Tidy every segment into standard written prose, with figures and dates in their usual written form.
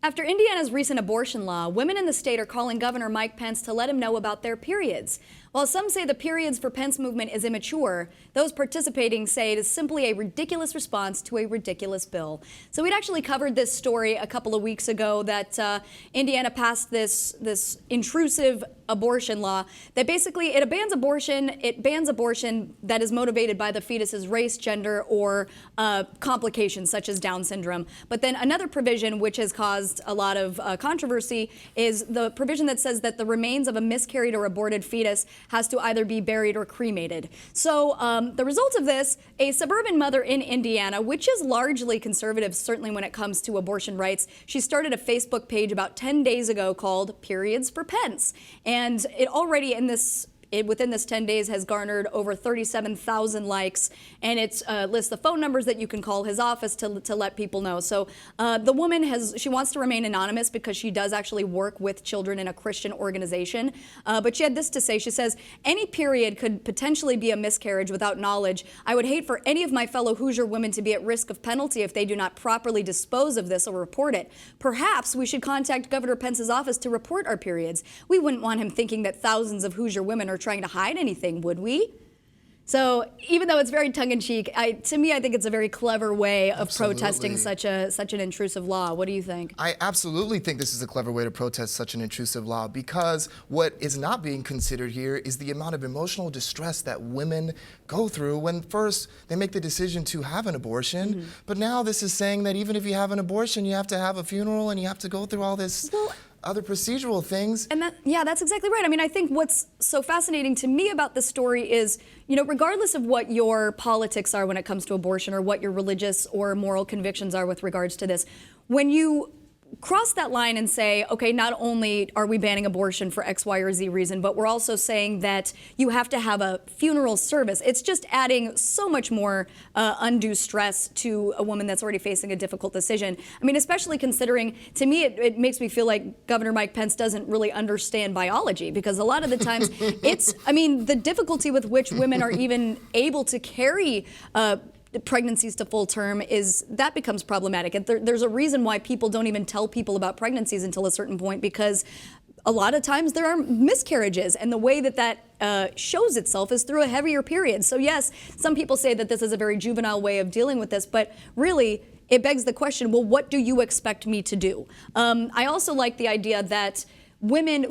After Indiana's recent abortion law, women in the state are calling Governor Mike Pence to let him know about their periods. While some say the Periods for Pence movement is immature, those participating say it is simply a ridiculous response to a ridiculous bill. So we'd actually covered this story a couple of weeks ago that Indiana passed this intrusive abortion law that basically it bans abortion that is motivated by the fetus's race, gender, or complications such as Down syndrome. But then another provision which has caused a lot of controversy is the provision that says that the remains of a miscarried or aborted fetus has to either be buried or cremated. So the result of this, a suburban mother in Indiana, which is largely conservative, certainly when it comes to abortion rights, she started a Facebook page about 10 days ago called Periods for Pence. And it already within this 10 days has garnered over 37,000 likes, and it lists the phone numbers that you can call his office to let people know. So the woman she wants to remain anonymous because she does actually work with children in a Christian organization. But she had this to say. She says, any period could potentially be a miscarriage without knowledge. I would hate for any of my fellow Hoosier women to be at risk of penalty if they do not properly dispose of this or report it. Perhaps we should contact Governor Pence's office to report our periods. We wouldn't want him thinking that thousands of Hoosier women are trying to hide anything, would we? So even though it's very tongue-in-cheek, to me, I think it's a very clever way of protesting such an intrusive law. What do you think? I absolutely think this is a clever way to protest such an intrusive law, because what is not being considered here is the amount of emotional distress that women go through when first they make the decision to have an abortion. Mm-hmm. But now this is saying that even if you have an abortion, you have to have a funeral and you have to go through all this other procedural things. And that's exactly right. I mean, I think what's so fascinating to me about this story is, regardless of what your politics are when it comes to abortion or what your religious or moral convictions are with regards to this, when you cross that line and say, okay, not only are we banning abortion for X, Y, or Z reason, but we're also saying that you have to have a funeral service. It's just adding so much more undue stress to a woman that's already facing a difficult decision. I mean, especially considering, to me, it makes me feel like Governor Mike Pence doesn't really understand biology, because a lot of the times the difficulty with which women are even able to carry pregnancies to full term that becomes problematic. And there's a reason why people don't even tell people about pregnancies until a certain point, because a lot of times there are miscarriages, and the way that shows itself is through a heavier period. So yes, some people say that this is a very juvenile way of dealing with this, but really it begs the question, well, what do you expect me to do? I also like the idea that women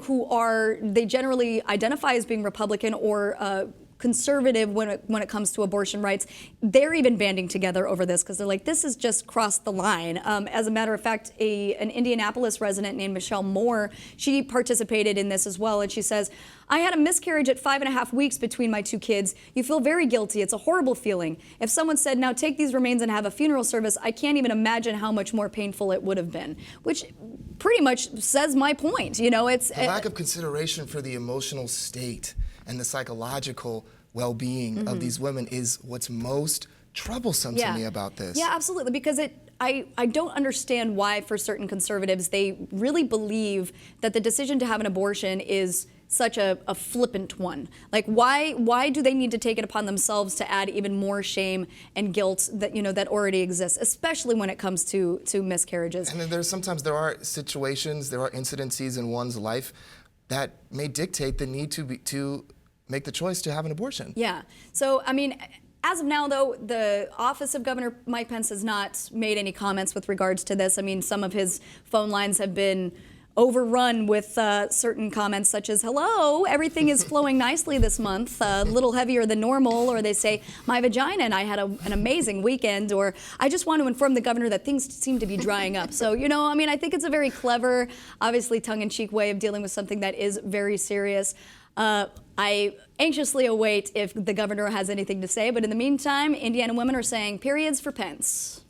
they generally identify as being Republican or conservative when it comes to abortion rights, they're even banding together over this, because they're like, this has just crossed the line. As a matter of fact, an Indianapolis resident named Michelle Moore, she participated in this as well, and she says, I had a miscarriage at 5.5 weeks between my two kids. You feel very guilty. It's a horrible feeling. If someone said, now take these remains and have a funeral service, I can't even imagine how much more painful it would have been, which pretty much says my point. It's the lack of consideration for the emotional state and the psychological well-being of these women is what's most troublesome to me about this. Yeah, absolutely, because I don't understand why, for certain conservatives, they really believe that the decision to have an abortion is such a flippant one. Like, why do they need to take it upon themselves to add even more shame and guilt that that already exists, especially when it comes to miscarriages? And then sometimes there are situations, there are incidences in one's life that may dictate the need to make the choice to have an abortion. Yeah. So, I mean, as of now, though, the office of Governor Mike Pence has not made any comments with regards to this. I mean, some of his phone lines have been overrun with certain comments such as, hello, everything is flowing nicely this month, a little heavier than normal, or they say, my vagina and I had an amazing weekend, or I just want to inform the governor that things seem to be drying up. So, I think it's a very clever, obviously tongue-in-cheek way of dealing with something that is very serious. I anxiously await if the governor has anything to say, but in the meantime, Indiana women are saying periods for Pence.